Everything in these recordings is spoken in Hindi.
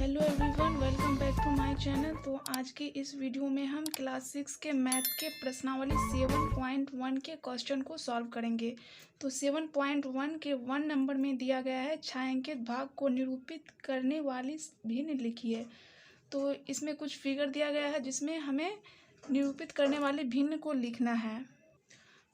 Hello everyone, welcome back to my channel. तो आज की इस वीडियो में हम क्लास 6 के मैथ के प्रश्नावली 7.1 के क्वेश्चन को सॉल्व करेंगे। तो 7.1 के 1 नंबर में दिया गया है, छायांकित भाग को निरूपित करने वाली भिन्न लिखिए। तो इसमें कुछ फिगर दिया गया है जिसमें हमें निरूपित करने वाली भिन्न को लिखना है।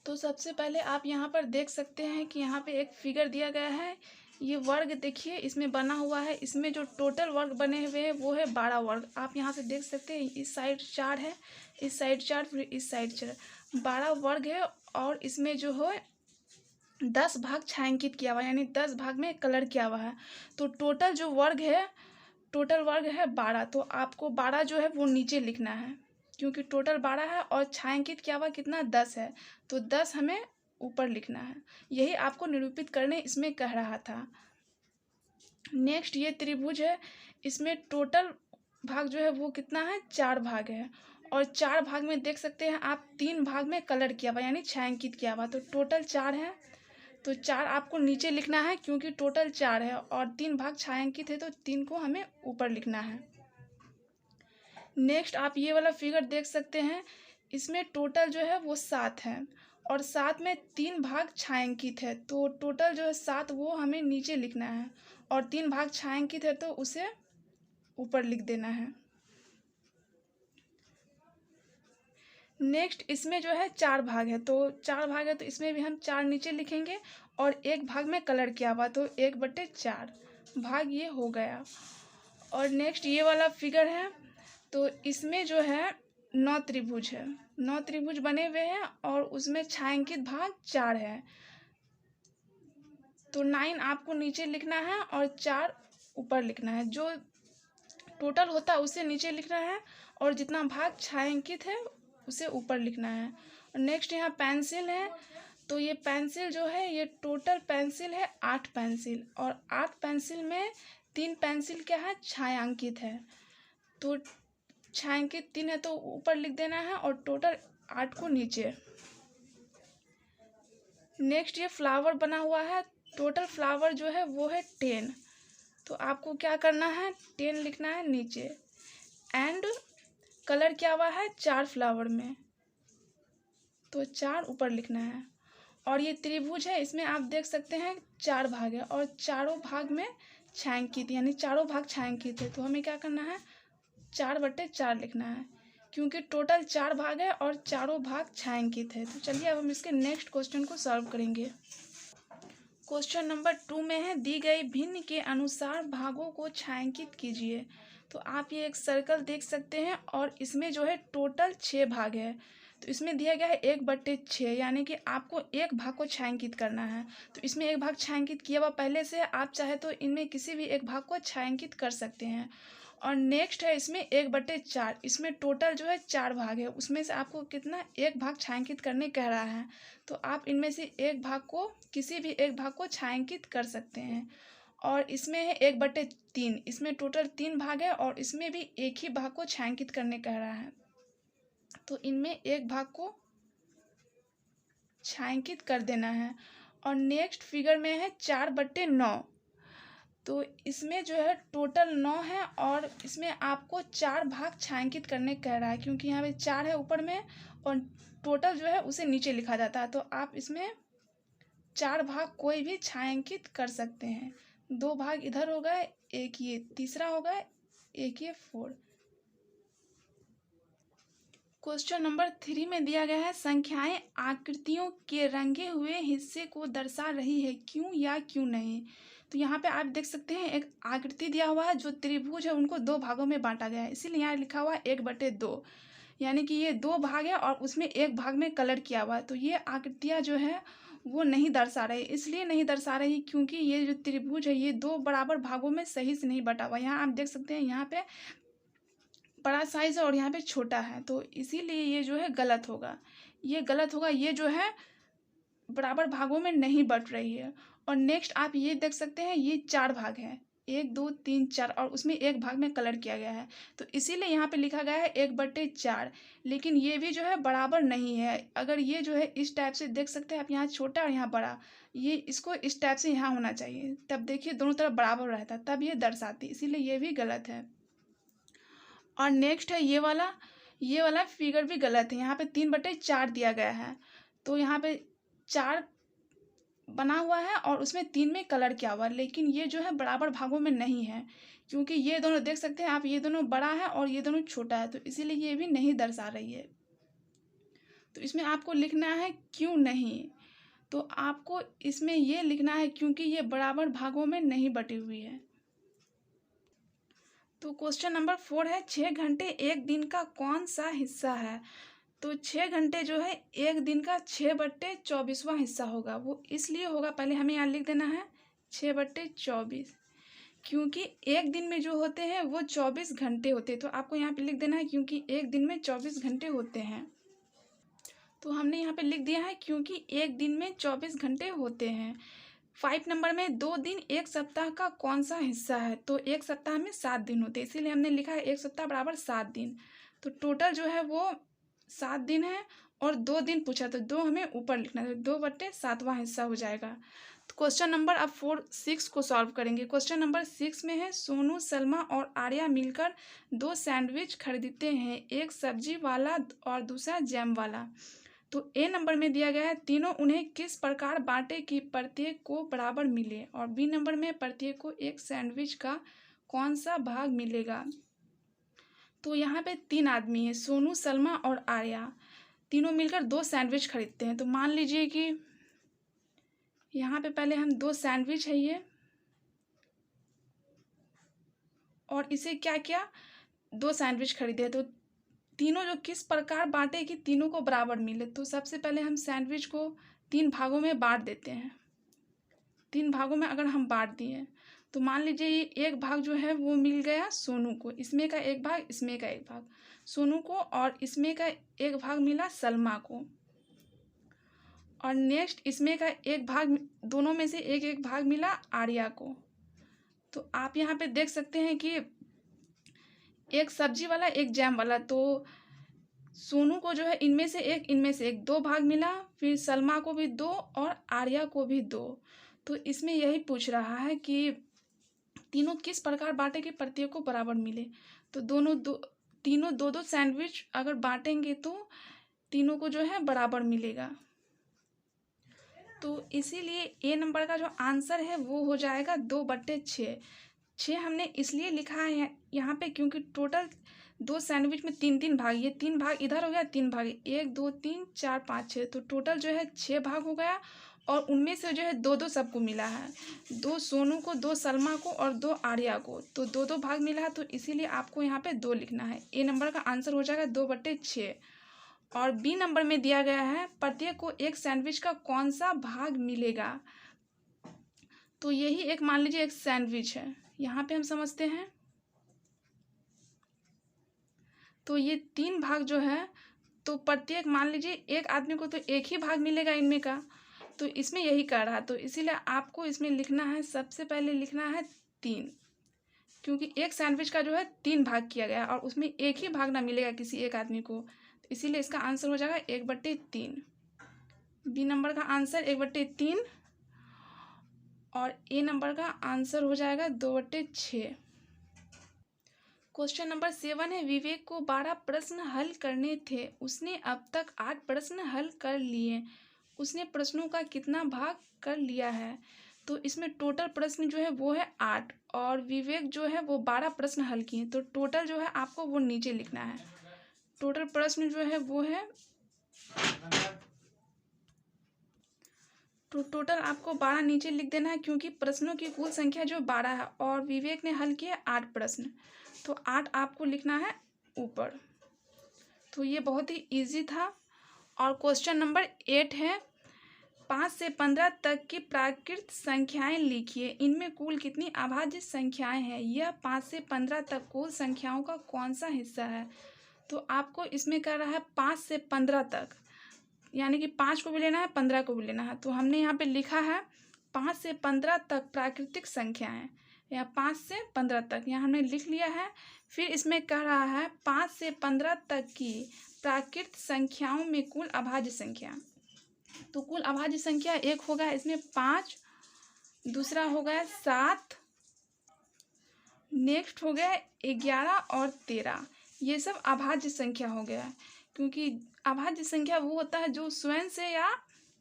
तो सबसे पहले आप यहाँ पर देख सकते हैं कि यहाँ पे एक फिगर दिया गया है। ये वर्ग देखिए इसमें बना हुआ है। इसमें जो टोटल वर्ग बने हुए हैं वो है 12 वर्ग। आप यहाँ से देख सकते हैं, इस साइड 4 है, इस साइड 4, फिर इस साइड 4, 12 वर्ग है। और इसमें जो है 10 भाग छायांकित किया हुआ है, यानी 10 भाग में कलर किया हुआ है। तो टोटल जो वर्ग है, टोटल वर्ग है 12। तो आपको 12 जो है वो नीचे लिखना है, क्योंकि टोटल 12 है और छायांकित किया हुआ कितना 10 है। तो 10 हमें ऊपर लिखना है। यही आपको निरूपित करने इसमें कह रहा था। नेक्स्ट ये त्रिभुज है, इसमें टोटल भाग जो है वो कितना है, 4 भाग है। और 4 भाग में देख सकते हैं आप 3 भाग में कलर किया हुआ, यानी छायांकित किया हुआ। तो टोटल 4 है। तो 4 आपको नीचे लिखना है, क्योंकि टोटल 4 है और 3 भाग छायांकित है, तो 3 को हमें ऊपर लिखना है। नेक्स्ट आप ये वाला फिगर देख सकते हैं, इसमें टोटल जो है वो 7 है और 7 में 3 भाग छायांकित है। तो टोटल जो है 7 वो हमें नीचे लिखना है, और 3 भाग छायांकित है तो उसे ऊपर लिख देना है। नेक्स्ट इसमें जो है 4 भाग है, तो 4 भाग है तो इसमें भी हम 4 नीचे लिखेंगे, और 1 भाग में कलर किया हुआ, तो 1/4 भाग ये हो गया। और नेक्स्ट ये वाला फिगर है, तो इसमें जो है 9 त्रिभुज है, 9 त्रिभुज बने हुए हैं और उसमें छायांकित भाग 4 है। तो 9 आपको नीचे लिखना है और 4 ऊपर लिखना है। जो टोटल होता है उसे नीचे लिखना है, और जितना भाग छायांकित है उसे ऊपर लिखना है। और नेक्स्ट यहाँ पेंसिल है, तो ये पेंसिल जो है, ये टोटल पेंसिल है 8 पेंसिल, और 8 पेंसिल में 3 पेंसिल क्या है, छायांकित है। तो छायांकित 3 है तो ऊपर लिख देना है, और टोटल 8 को नीचे। नेक्स्ट ये फ्लावर बना हुआ है, टोटल फ्लावर जो है वो है 10। तो आपको क्या करना है, 10 लिखना है नीचे। एंड कलर क्या हुआ है, 4 फ्लावर में, तो 4 ऊपर लिखना है। और ये त्रिभुज है, इसमें आप देख सकते हैं 4 भाग है, और चारों भाग में छायांकित, यानी चारों भाग छायांकित है। तो हमें क्या करना है, 4/4 लिखना है, क्योंकि टोटल 4 भाग है और चारों भाग छायांकित है। तो चलिए अब हम इसके नेक्स्ट क्वेश्चन को सॉल्व करेंगे। क्वेश्चन नंबर 2 में है, दी गई भिन्न के अनुसार भागों को छायांकित कीजिए। तो आप ये एक सर्कल देख सकते हैं, और इसमें जो है टोटल 6 भाग है। तो इसमें दिया गया है 1/6, यानी कि आपको एक भाग को छायांकित करना है। तो इसमें एक भाग छायांकित किया हुआ पहले से, आप चाहे तो इनमें किसी भी एक भाग को छायांकित कर सकते हैं। और नेक्स्ट है इसमें 1/4, इसमें टोटल जो है 4 भाग है, उसमें से आपको कितना, एक भाग छायांकित करने कह रहा है। तो आप इनमें से एक भाग को, किसी भी एक भाग को छायांकित कर सकते हैं। और इसमें है 1/3, इसमें टोटल 3 भाग है, और इसमें भी एक ही भाग को छायांकित करने कह रहा है। तो इनमें एक भाग को छायांकित कर देना है। और नेक्स्ट फिगर में है 4/9, तो इसमें जो है टोटल 9 है, और इसमें आपको 4 भाग छायांकित करने कह रहा है, क्योंकि यहाँ पे 4 है ऊपर में, और टोटल जो है उसे नीचे लिखा जाता है। तो आप इसमें 4 भाग कोई भी छायांकित कर सकते हैं। 2 भाग इधर हो गए, एक ये तीसरा हो गया, एक ये 4। क्वेश्चन नंबर 3 में दिया गया है, संख्याएं आकृतियों के रंगे हुए हिस्से को दर्शा रही है, क्यों या क्यों नहीं। तो यहाँ पे आप देख सकते हैं एक आकृति दिया हुआ है, जो त्रिभुज है उनको 2 भागों में बांटा गया है, इसीलिए यहाँ लिखा हुआ है 1/2, यानी कि ये 2 भाग है और उसमें एक भाग में कलर किया हुआ है। तो ये आकृतियाँ जो है वो नहीं दर्शा रही, इसलिए नहीं दर्शा रही क्योंकि ये जो त्रिभुज है ये 2 बराबर भागों में सही से नहीं बटा हुआ। यहाँ आप देख सकते हैं, यहाँ पे बड़ा साइज है और यहाँ पे छोटा है, तो इसीलिए ये जो है गलत होगा, ये गलत होगा, ये जो है बराबर भागों में नहीं बट रही है। और नेक्स्ट आप ये देख सकते हैं, ये 4 भाग है, 1 2 3 4 और उसमें एक भाग में कलर किया गया है, तो इसीलिए यहाँ पे लिखा गया है 1/4। लेकिन ये भी जो है बराबर नहीं है। अगर ये जो है इस टाइप से देख सकते हैं आप, यहाँ छोटा और यहाँ बड़ा, ये इसको इस टाइप से यहाँ होना चाहिए, तब देखिए दोनों तरफ बराबर रहता, तब ये दर्शाती, इसीलिए ये भी गलत है। और नेक्स्ट है ये वाला फिगर भी गलत है। यहाँ पे 3/4 दिया गया है, तो यहाँ पे 4 बना हुआ है और उसमें 3 में कलर किया हुआ है, लेकिन ये जो है बराबर भागों में नहीं है, क्योंकि ये दोनों देख सकते हैं आप, ये दोनों बड़ा है और ये दोनों छोटा है, तो इसीलिए ये भी नहीं दर्शा रही है। तो इसमें आपको लिखना है क्यों नहीं, तो आपको इसमें ये लिखना है क्योंकि ये बराबर भागों में नहीं बटी हुई है। तो क्वेश्चन नंबर 4 है 6 घंटे एक दिन का कौन सा हिस्सा है। तो 6 घंटे जो है एक दिन का 6/24वां हिस्सा होगा। वो इसलिए होगा, पहले हमें यहाँ लिख देना है 6/24, क्योंकि एक दिन में जो होते हैं वो 24 घंटे होते हैं। तो आपको यहाँ पे लिख देना है क्योंकि एक दिन में 24 घंटे होते हैं। तो हमने यहाँ पे लिख दिया है क्योंकि एक दिन में 24 घंटे होते हैं। 5 नंबर में 2 दिन एक सप्ताह का कौन सा हिस्सा है। तो एक सप्ताह में 7 दिन होते हैं, इसीलिए हमने लिखा है एक सप्ताह बराबर 7 दिन। तो टोटल जो है वो 7 दिन है और 2 दिन पूछा, तो 2 हमें ऊपर लिखना है, 2/7वां हिस्सा हो जाएगा। तो क्वेश्चन नंबर अब 6 को सॉल्व करेंगे। क्वेश्चन नंबर 6 में है सोनू, सलमा और आर्या मिलकर 2 सैंडविच खरीदते हैं, एक सब्जी वाला और दूसरा जैम वाला। तो ए नंबर में दिया गया है तीनों उन्हें किस प्रकार बांटे कि प्रत्येक को बराबर मिले, और बी नंबर में प्रत्येक को एक सैंडविच का कौन सा भाग मिलेगा। तो यहाँ पे 3 आदमी हैं, सोनू, सलमा और आर्या, तीनों मिलकर 2 सैंडविच खरीदते हैं। तो मान लीजिए कि यहाँ पे पहले हम 2 सैंडविच है ये, और इसे क्या किया, 2 सैंडविच खरीदे, तो तीनों जो किस प्रकार बांटे कि तीनों को बराबर मिले। तो सबसे पहले हम सैंडविच को 3 भागों में बांट देते हैं। 3 भागों में अगर हम बांट दिए तो मान लीजिए ये एक भाग जो है वो मिल गया सोनू को, इसमें का एक भाग, इसमें का एक भाग सोनू को, और इसमें का एक भाग मिला सलमा को, और नेक्स्ट इसमें का एक भाग, दोनों में से एक एक भाग मिला आर्या को। तो आप यहाँ पे देख सकते हैं कि एक सब्जी वाला एक जैम वाला, तो सोनू को जो है इनमें से एक 2 भाग मिला, फिर सलमा को भी 2 और आर्या को भी 2। तो इसमें यही पूछ रहा है कि तीनों किस प्रकार बांटे कि प्रत्येक को बराबर मिले। तो तीनों 2-2 सैंडविच अगर बांटेंगे तो तीनों को जो है बराबर मिलेगा। तो इसीलिए ए नंबर का जो आंसर है वो हो जाएगा 2/6। 6 हमने इसलिए लिखा है यहाँ पे क्योंकि टोटल 2 सैंडविच में 3-3 भाग, ये 3 भाग इधर हो गया, 3 भाग, 1 2 3 4 5 6, तो टोटल जो है 6 भाग हो गया, और उनमें से जो है 2-2 सबको मिला है, 2 सोनू को, 2 सलमा को और 2 आर्या को, तो 2-2 भाग मिला है, तो इसीलिए आपको यहाँ पे 2 लिखना है। ए नंबर का आंसर हो जाएगा 2/6। और बी नंबर में दिया गया है प्रत्येक को एक सैंडविच का कौन सा भाग मिलेगा। तो यही एक मान लीजिए एक सैंडविच है, यहाँ पे हम समझते हैं, तो ये 3 भाग जो है, तो प्रत्येक मान लीजिए एक आदमी को तो एक ही भाग मिलेगा इनमें का, तो इसमें यही कर रहा है, तो इसीलिए आपको इसमें लिखना है, सबसे पहले लिखना है 3, क्योंकि एक सैंडविच का जो है 3 भाग किया गया और उसमें एक ही भाग ना मिलेगा किसी एक आदमी को, तो इसीलिए इसका आंसर हो जाएगा 1/3। बी नंबर का आंसर 1/3 और ए नंबर का आंसर हो जाएगा 2/6। क्वेश्चन नंबर 7 है विवेक को 12 प्रश्न हल करने थे, उसने अब तक 8 प्रश्न हल कर लिए, उसने प्रश्नों का कितना भाग कर लिया है। तो इसमें टोटल प्रश्न जो है वो है 8 और विवेक जो है वो 12 प्रश्न हल किए, तो टोटल जो है आपको वो नीचे लिखना है। टोटल प्रश्न जो है वो है, तो टोटल आपको 12 नीचे लिख देना है, क्योंकि प्रश्नों की कुल संख्या जो 12 है और विवेक ने हल किया 8 प्रश्न, तो 8 आपको लिखना है ऊपर। तो ये बहुत ही इजी था। और क्वेश्चन नंबर 8 है 5 से 15 तक की प्राकृत संख्याएं लिखिए, इनमें कुल कितनी अभाज्य संख्याएं हैं, यह 5 से 15 तक कुल संख्याओं का कौन सा हिस्सा है। तो आपको इसमें कर रहा है 5 से 15 तक, यानी कि 5 को भी लेना है 15 को भी लेना है। तो हमने यहाँ पे लिखा है 5 से 15 तक प्राकृतिक संख्याएं, या 5 से 15 तक, यहाँ हमने लिख लिया है। फिर इसमें कह रहा है 5 से 15 तक की प्राकृत संख्याओं में कुल अभाज्य संख्या। तो कुल अभाज्य संख्या एक होगा इसमें 5, दूसरा हो गया 7, नेक्स्ट हो गया 11 और 13। ये सब अभाज्य संख्या हो गया, क्योंकि अभाज्य संख्या वो होता है जो स्वयं से या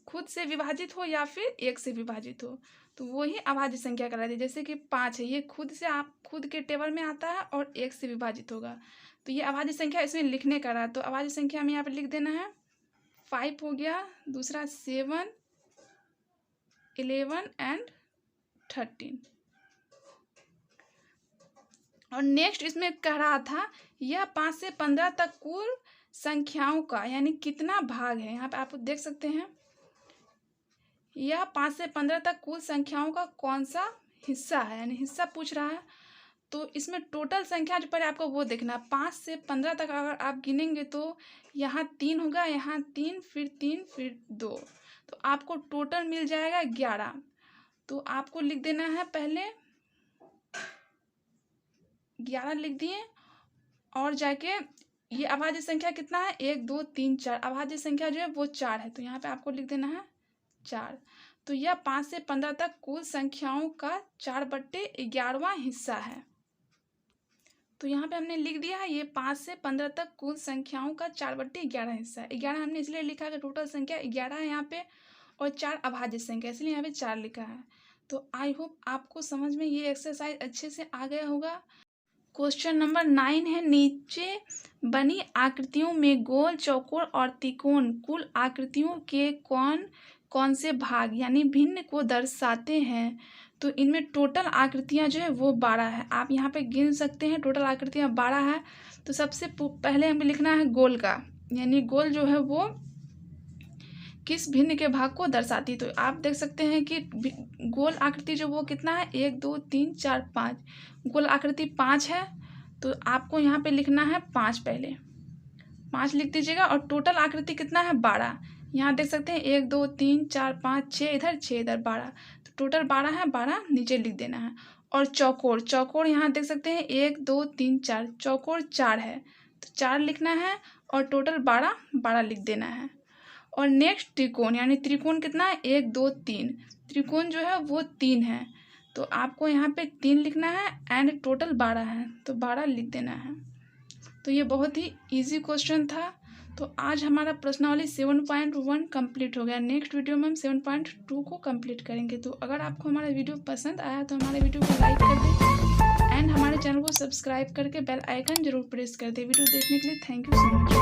खुद से विभाजित हो या फिर एक से विभाजित हो, तो वही अभाज्य संख्या कहलाती है। जैसे कि 5 है, ये खुद से आप खुद के टेबल में आता है और एक से विभाजित होगा, तो ये अभाज्य संख्या इसमें लिखने का रहा। तो अभाज्य संख्या में यहाँ पे लिख देना है 5 हो गया, दूसरा 7, 11 एंड 13। और नेक्स्ट इसमें कह रहा था यह 5 से 15 तक कुल संख्याओं का यानी कितना भाग है। यहाँ पे आप देख सकते हैं यह 5 से 15 तक कुल संख्याओं का कौन सा हिस्सा है, यानी हिस्सा पूछ रहा है। तो इसमें टोटल संख्या जो पहले आपको वो देखना है। 5 से 15 तक अगर आप गिनेंगे तो यहाँ 3 होगा, यहाँ 3, फिर 2, तो आपको टोटल मिल जाएगा 11। तो आपको लिख देना है पहले 11 लिख दिए, और जाके ये अभाज्य संख्या कितना है 1 2 3 4, अभाज्य संख्या जो है वो 4 है, तो यहाँ पे आपको लिख देना है 4। तो यह 5 से 15 तक कुल संख्याओं का 4/11वां हिस्सा है। तो यहाँ पे हमने लिख दिया है ये 5 से 15 तक कुल संख्याओं का 4/11 हिस्सा है। 11 हमने इसलिए लिखा है कि टोटल संख्या 11 है यहाँ पे, और 4 अभाज्य संख्या, इसलिए यहाँ पे 4 लिखा है। तो आई होप आपको समझ में ये एक्सरसाइज अच्छे से आ गया होगा। क्वेश्चन नंबर 9 है, नीचे बनी आकृतियों में गोल, चौकोर और त्रिकोण कुल आकृतियों के कौन कौन से भाग यानी भिन्न को दर्शाते हैं। तो इनमें टोटल आकृतियां जो है वो 12 है, आप यहाँ पे गिन सकते हैं। टोटल आकृतियां 12 है। तो सबसे पहले हमें लिखना है गोल का, यानी गोल जो है वो किस भिन्न के भाग को दर्शाती। तो आप देख सकते हैं कि गोल आकृति जो वो कितना है 1 2 3 4 5, गोल आकृति 5 है। तो आपको यहाँ पे लिखना है 5, पहले 5 लिख दीजिएगा। और टोटल आकृति कितना है 12, यहाँ देख सकते हैं 1 2 3 4 5 6 इधर 6 इधर 12, तो टोटल 12 है, 12 नीचे लिख देना है। और चौकोर, चौकोर यहाँ देख सकते हैं 1 2 3 4, चौकोर 4 है, तो 4 लिखना है, और टोटल 12 12 लिख देना है। और नेक्स्ट त्रिकोण, यानी त्रिकोण कितना है 1 2 3, त्रिकोण जो है वो 3 है, तो आपको यहाँ पे 3 लिखना है, एंड टोटल 12 है, तो 12 लिख देना है। तो ये बहुत ही इजी क्वेश्चन था। तो आज हमारा प्रश्नावली 7.1 कंप्लीट हो गया। नेक्स्ट वीडियो में हम 7.2 को कंप्लीट करेंगे। तो अगर आपको हमारा वीडियो पसंद आया तो हमारे वीडियो को लाइक कर दें, एंड हमारे चैनल को सब्सक्राइब करके बेल आइकन जरूर प्रेस कर दें। वीडियो देखने के लिए थैंक यू सो मच।